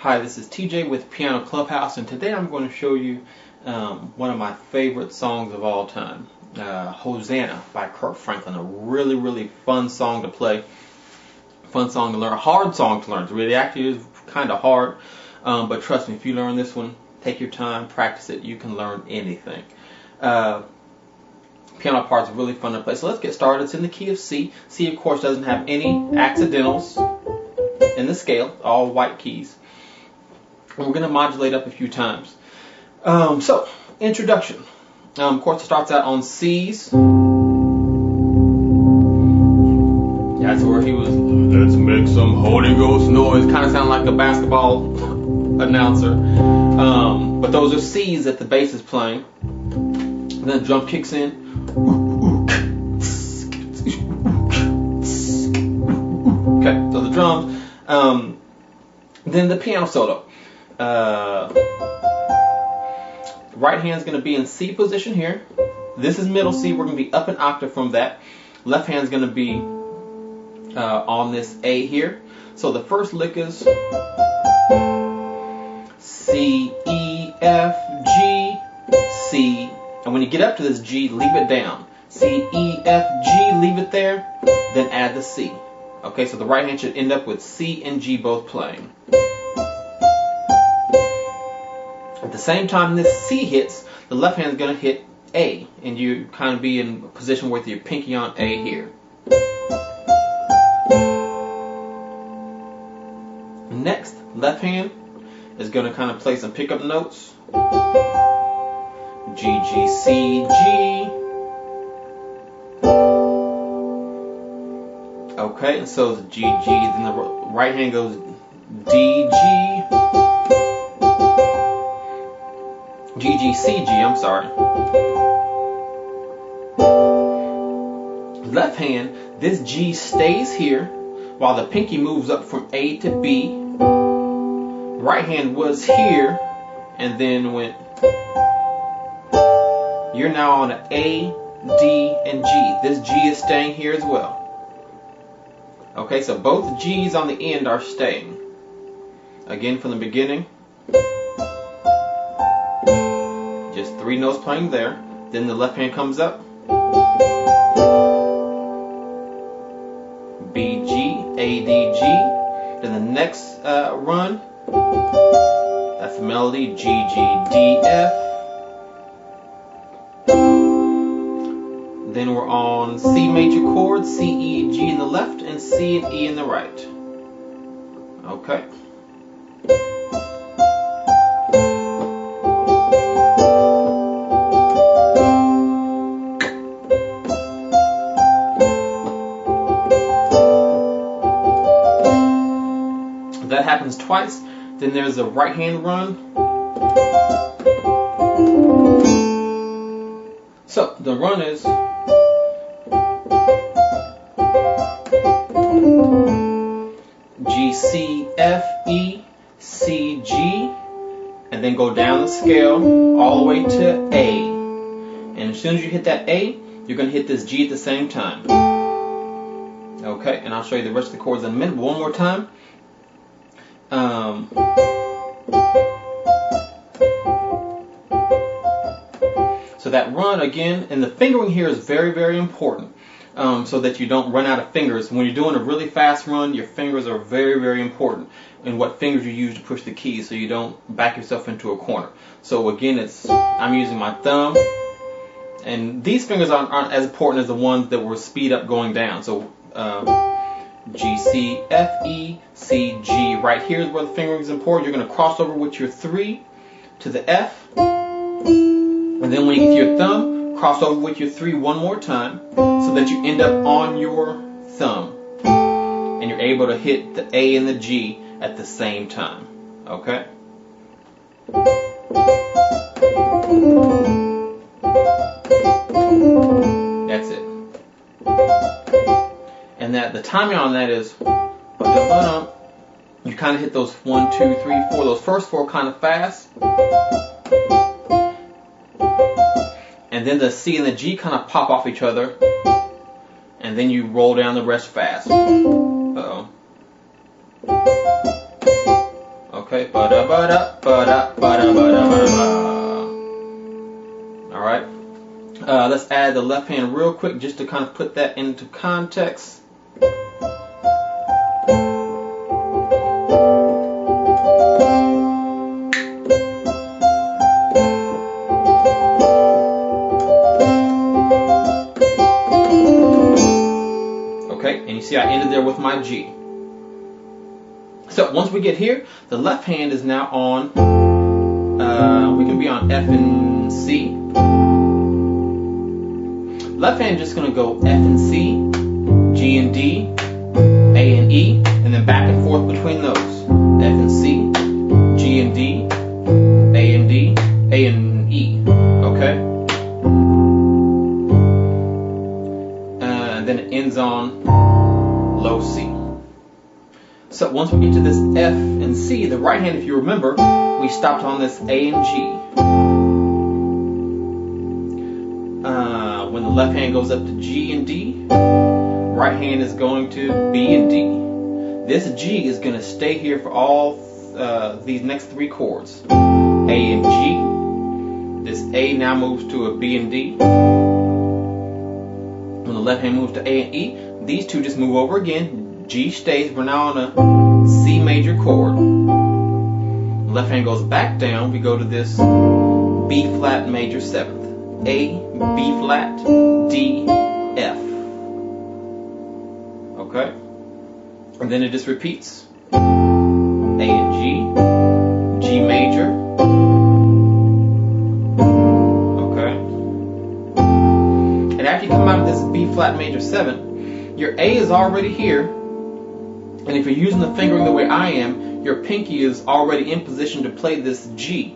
Hi, this is TJ with Piano Clubhouse, and today I'm going to show you one of my favorite songs of all time, HOSANNA by Kirk Franklin. A really fun song to play, fun song to learn, a hard song to learn. It really actually is kind of hard, but trust me, if you learn this one, take your time, practice it, you can learn anything. Piano parts are really fun to play, so let's get started. It's in the key of C. C, of course, doesn't have any accidentals in the scale, all white keys. And we're going to modulate up a few times. So, introduction. Of course, it starts out on C's. That's where he was, let's make some Holy Ghost noise. Kind of sound like a basketball announcer. But those are C's that the bass is playing. And then the drum kicks in. Okay, so the drums. Then the piano solo. Right hand's going to be in C position here. This is middle C. We're going to be up an octave from that. Left hand's going to be on this A here. So the first lick is C, E, F, G, C. And when you get up to this G, leave it down. C, E, F, G, leave it there. Then add the C. Okay, so the right hand should end up with C and G both playing. At the same time this C hits, the left hand is going to hit A, and you kind of be in a position with your pinky on A here. Next, left hand is going to kind of play some pickup notes. G, G, C, G. Okay, and so the G, G, then the right hand goes D, G. G, G, C, G, I'm sorry. Left hand, this G stays here while the pinky moves up from A to B. Right hand was here and then went. You're now on an A, D, and G. This G is staying here as well. Okay, so both G's on the end are staying. Again from the beginning. Just 3 notes playing there. Then the left hand comes up. B, G, A, D, G. Then the next run, that's the melody, G, G, D, F. Then we're on C major chords, C, E, G in the left, and C and E in the right. Okay. That happens twice. Then there's a right hand run. So the run is G, C, F, E, C, G, and then go down the scale all the way to A. And as soon as you hit that A, you're going to hit this G at the same time. Okay, and I'll show you the rest of the chords in a minute, but one more time. So that run again, and the fingering here is very important, so that you don't run out of fingers. When you're doing a really fast run, your fingers are very important in what fingers you use to push the keys, so you don't back yourself into a corner. So again, I'm using my thumb, and these fingers aren't as important as the ones that were speed up going down. So G, C, F, E, C, G. Right here is where the fingering is important. You're going to cross over with your 3 to the F. And then when you get to your thumb, cross over with your 3 one more time so that you end up on your thumb. And you're able to hit the A and the G at the same time. Okay? That's it. And the timing on that is, you kind of hit those 1, 2, 3, 4. Those first 4 kind of fast. And then the C and the G kind of pop off each other. And then you roll down the rest fast. Uh-oh. Okay, ba-da-ba-da-ba-da-ba-da-ba-da-ba. All right. Let's add the left hand real quick just to kind of put that into context. Okay, and you see I ended there with my G. So once we get here, the left hand is now on, we can be on F and C. Left hand just going to go F and C, G and D, A and E, and then back and forth between those. F and C, G and D, A and D, A and E. Okay? And then it ends on low C. So once we get to this F and C, the right hand, if you remember, we stopped on this A and G. When the left hand goes up to G and D, right hand is going to B and D. This G is going to stay here for all these next three chords. A and G. This A now moves to a B and D. When the left hand moves to A and E, these two just move over again. G stays. We're now on a C major chord. The left hand goes back down. We go to this B flat major 7th. A, B flat, D, F. Okay? And then it just repeats. A and G, G major. Okay? And after you come out of this B flat major 7, your A is already here. And if you're using the fingering the way I am, your pinky is already in position to play this G.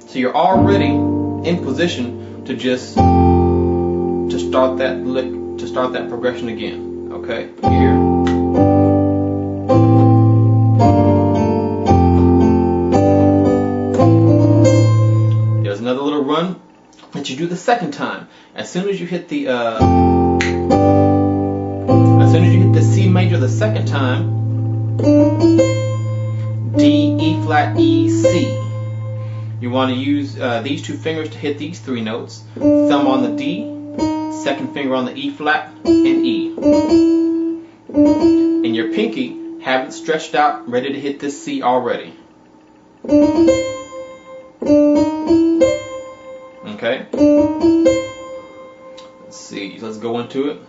So you're already in position to just start that lick, to start that progression again. Okay, here. There's another little run that you do the second time. As soon as you hit the C major the second time, D, E flat, E, C. You want to use these two fingers to hit these three notes. Thumb on the D, second finger on the E flat, and E. And your pinky, have it stretched out, ready to hit this C already. Okay? Let's see, let's go into it.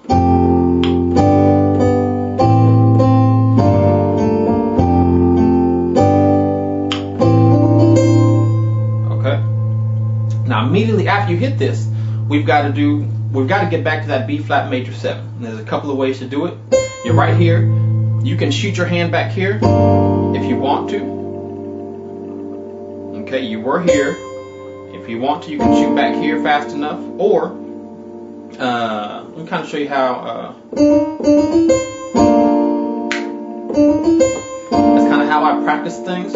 Now immediately after you hit this, we've got to get back to that B flat major 7. And there's a couple of ways to do it. You're right here. You can shoot your hand back here if you want to. Okay, you were here. If you want to, you can shoot back here fast enough. Or let me kind of show you how. That's kind of how I practice things.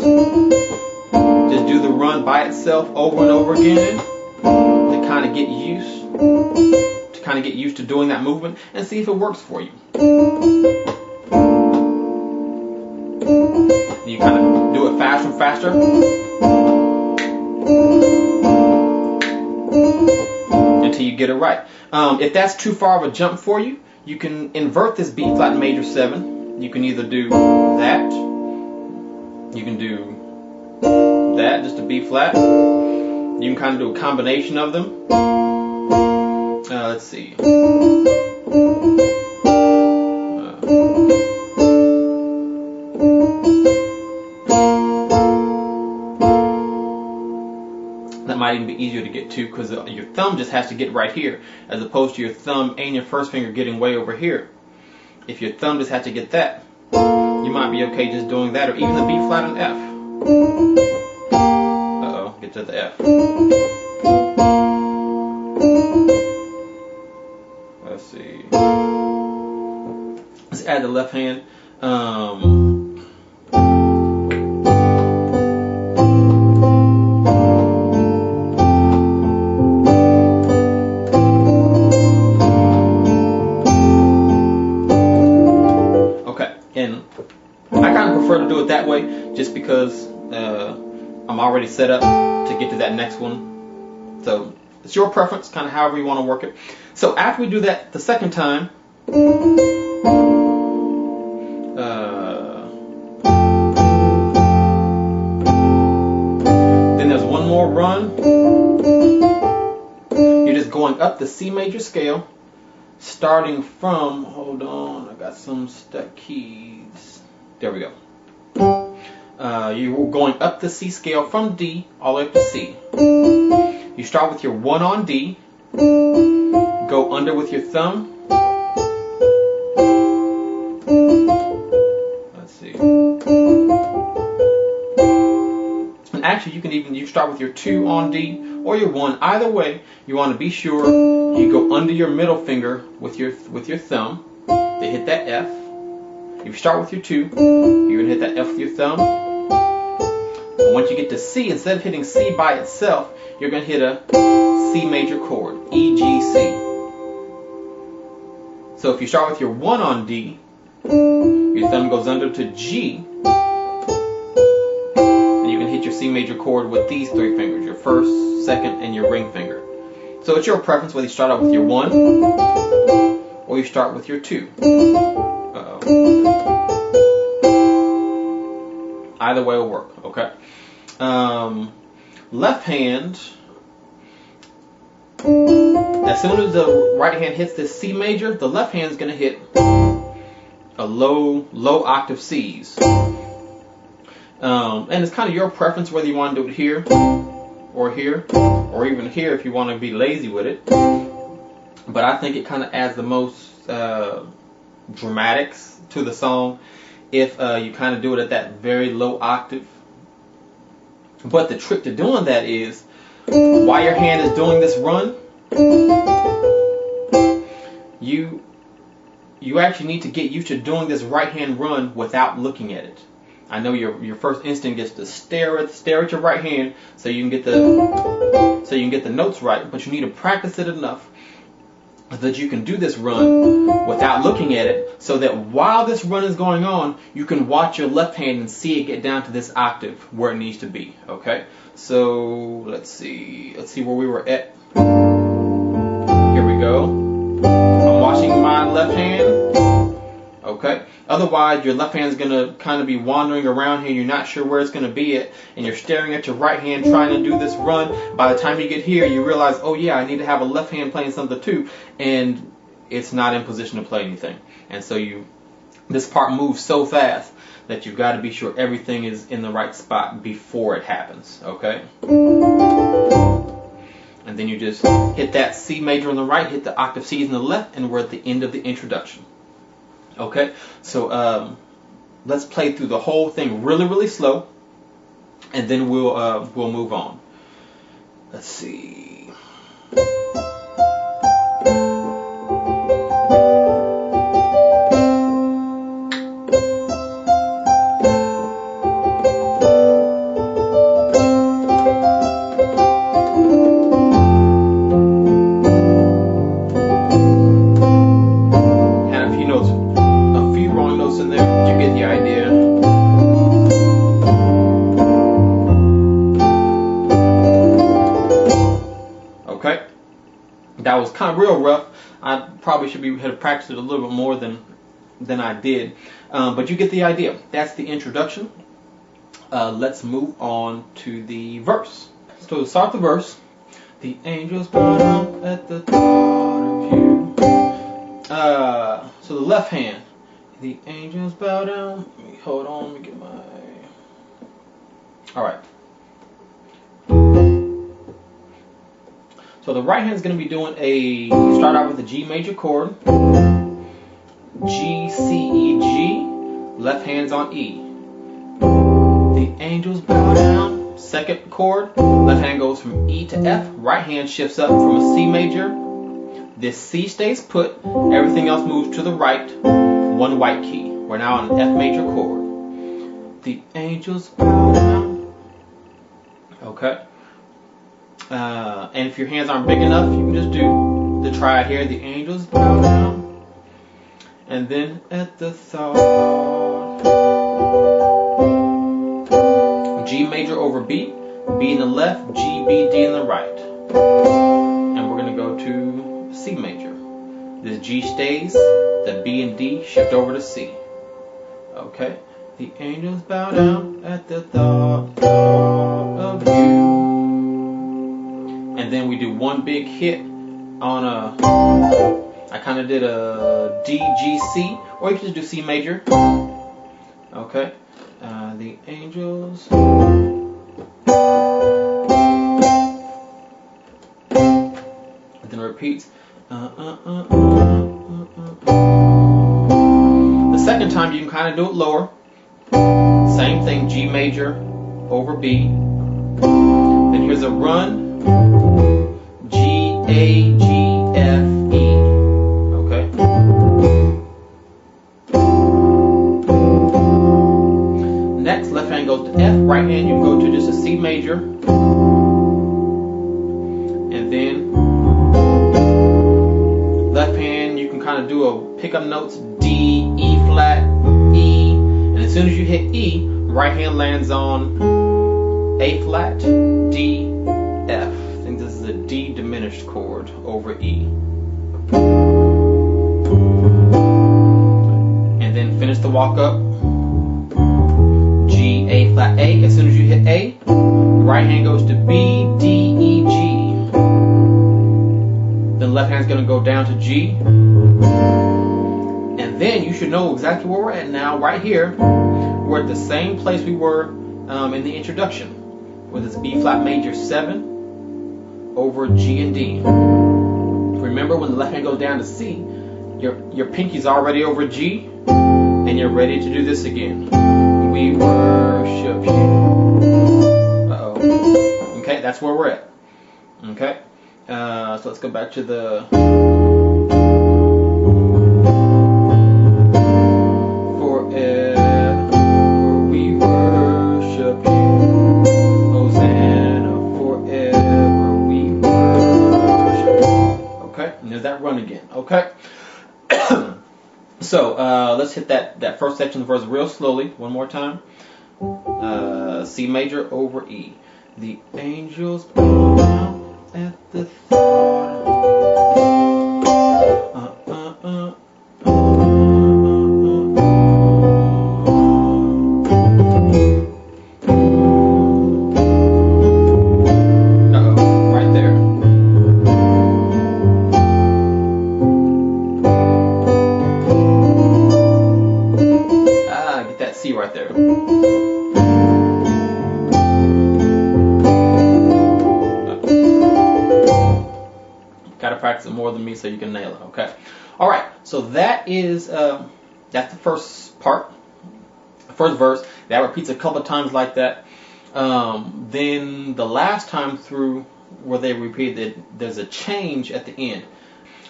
Just do the run by itself over and over again to kind of get used to doing that movement and see if it works for you. You kind of do it faster and faster until you get it right. If that's too far of a jump for you, you can invert this B flat major 7. You can either do that, you can do that, just a B flat. You can kind of do a combination of them. Let's see. That might even be easier to get to because your thumb just has to get right here, as opposed to your thumb and your first finger getting way over here. If your thumb just has to get that, you might be okay just doing that, or even the B flat and F. Uh-oh, get to the F. Let's see. Let's add the left hand. Okay, and I kind of prefer to do it that way just because I'm already set up to get to that next one. So it's your preference, kind of however you want to work it. So after we do that the second time, then there's one more run. You're just going up the C major scale, starting from, hold on, I got some stuck keys. There we go. You're going up the C scale from D all the way up to C. You start with your 1 on D, go under with your thumb. Let's see. And actually, you start with your 2 on D or your 1. Either way, you want to be sure you go under your middle finger with your thumb to hit that F. If you start with your 2, you're going to hit that F with your thumb. And once you get to C, instead of hitting C by itself, you're going to hit a C major chord, E, G, C. So if you start with your 1 on D, your thumb goes under to G, and you can hit your C major chord with these 3 fingers, your first, second, and your ring finger. So it's your preference whether you start out with your 1 or you start with your 2. Either way will work, okay? Left hand, as soon as the right hand hits this C major, the left hand is going to hit a low octave C's. And it's kind of your preference whether you want to do it here, or even here if you want to be lazy with it. But I think it kind of adds the most dramatics to the song if you kind of do it at that very low octave. But the trick to doing that is, while your hand is doing this run, you actually need to get used to doing this right hand run without looking at it. I know your first instinct is to stare at your right hand so you can get the notes right, but you need to practice it enough so that you can do this run without looking at it, so that while this run is going on, you can watch your left hand and see it get down to this octave where it needs to be. Okay, so let's see where we were at. Here we go. I'm watching my left hand. Okay. Otherwise, your left hand is going to kind of be wandering around here. You're not sure where it's going to be at, and you're staring at your right hand trying to do this run. By the time you get here, you realize, oh yeah, I need to have a left hand playing something too, and it's not in position to play anything. And so this part moves so fast that you've got to be sure everything is in the right spot before it happens. Okay. And then you just hit that C major on the right, hit the octave C's on the left, and we're at the end of the introduction. Okay, so let's play through the whole thing really, really slow, and then we'll move on. Let's see. That was kind of real rough. I probably should have practiced it a little bit more than I did. But you get the idea. That's the introduction. Let's move on to the verse. So to start the verse, the angels bow down at the thought of you. So the left hand, the angels bow down. Hold on, let me get my... All right. So the right hand is going to be doing you start out with a G major chord, G, C, E, G, left hand's on E. The angels bow down, second chord, left hand goes from E to F, right hand shifts up from a C major, this C stays put, everything else moves to the right, one white key. We're now on an F major chord. The angels bow down. Okay. And if your hands aren't big enough, you can just do the triad here. The angels bow down. And then at the thought. G major over B, B in the left, G, B, D in the right. And we're going to go to C major. This G stays, the B and D shift over to C. Okay. The angels bow down at the thought of you. And then we do one big hit on I kind of did a D, G, C, or you can just do C major. Okay. The angels. And then it repeats. The second time you can kind of do it lower. Same thing, G major over B. Then here's a run. G, A, G, F, E. Okay. Next, left hand goes to F. Right hand, you go to just a C major. And then left hand, you can kind of do a pick up notes D, E flat, E. And as soon as you hit E, right hand lands on A flat, D, F. I think this is a D diminished chord over E. And then finish the walk up. G, A flat, A. As soon as you hit A, right hand goes to B, D, E, G. Then left hand's going to go down to G. And then you should know exactly where we're at now. Right here, we're at the same place we were in the introduction, with this B flat major 7 over G and D. Remember, when the left hand goes down to C, your pinky's already over G, and you're ready to do this again. We worship you. Uh-oh. Okay, that's where we're at. Okay, so let's go back to the forever we worship you. Hosanna, forever we worship you. Okay, and there's that run again. Okay. So let's hit that first section of the verse real slowly one more time. C major over E. The angels bow down at the thought. Right there. Get that C right there. Got to practice it more than me so you can nail it. Okay. All right. So that is that's the first part, the first verse. That repeats a couple of times like that. Then the last time through, where they repeated, there's a change at the end.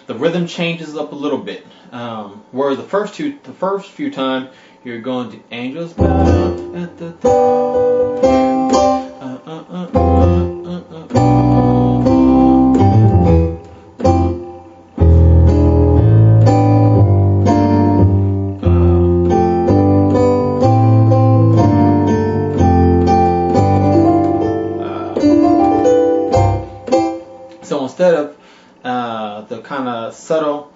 The rhythm changes up a little bit. Whereas the first few times you're going to angels bow at the thought. So instead of the kind of subtle,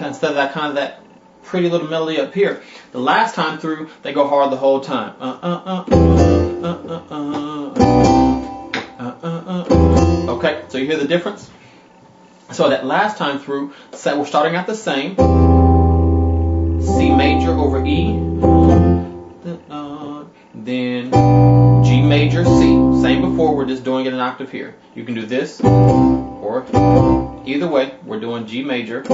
instead of that pretty little melody up here, the last time through they go hard the whole time. Okay, so you hear the difference? So that last time through, so we're starting out the same. C major over E, then G major, C. Same before, we're just doing it an octave here. You can do this, or either way, we're doing G major, G,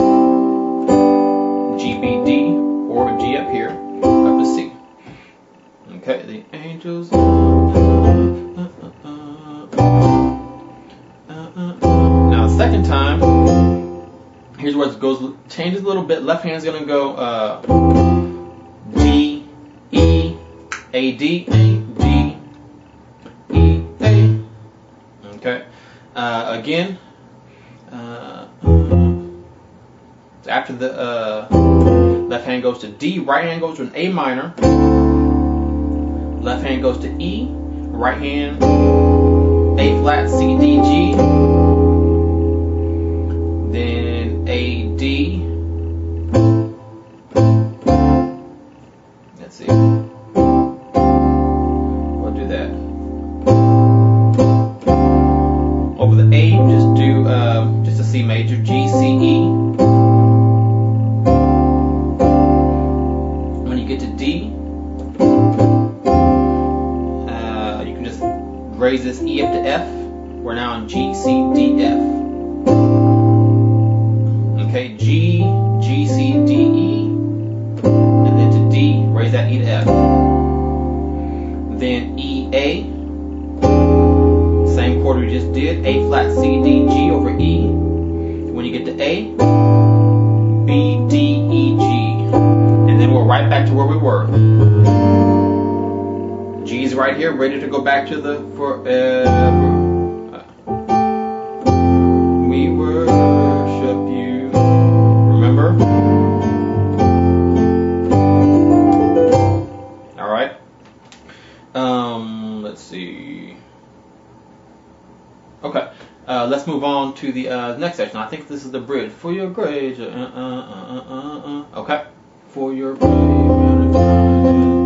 B, D, or G up here, up to C. Okay, the angels. Now the second time, here's where it goes, changes a little bit. Left hand's gonna go G, E, A, D, A, D, E, A. Okay. Again, after the left hand goes to D, right hand goes to an A minor. left hand goes to E, right hand A flat, C, D, G, then A, D. Let's see. We'll do that. Over the A, just do just a C major, G, C, E. When you get to D, you can just raise this E up to F. We're now on G, C, D, F. Okay, G, G, C, D, E, and then to D, raise that E to F. Then E, A, same chord we just did, A flat, C, D, G over E. When you get to A, B, D, E, G, and then we're right back to where we were. G's right here, ready to go back to the forever. We worship you. Remember? All right. Let's see. Okay. Let's move on to the next section. I think this is the bridge. For your grace. Okay. For your grace.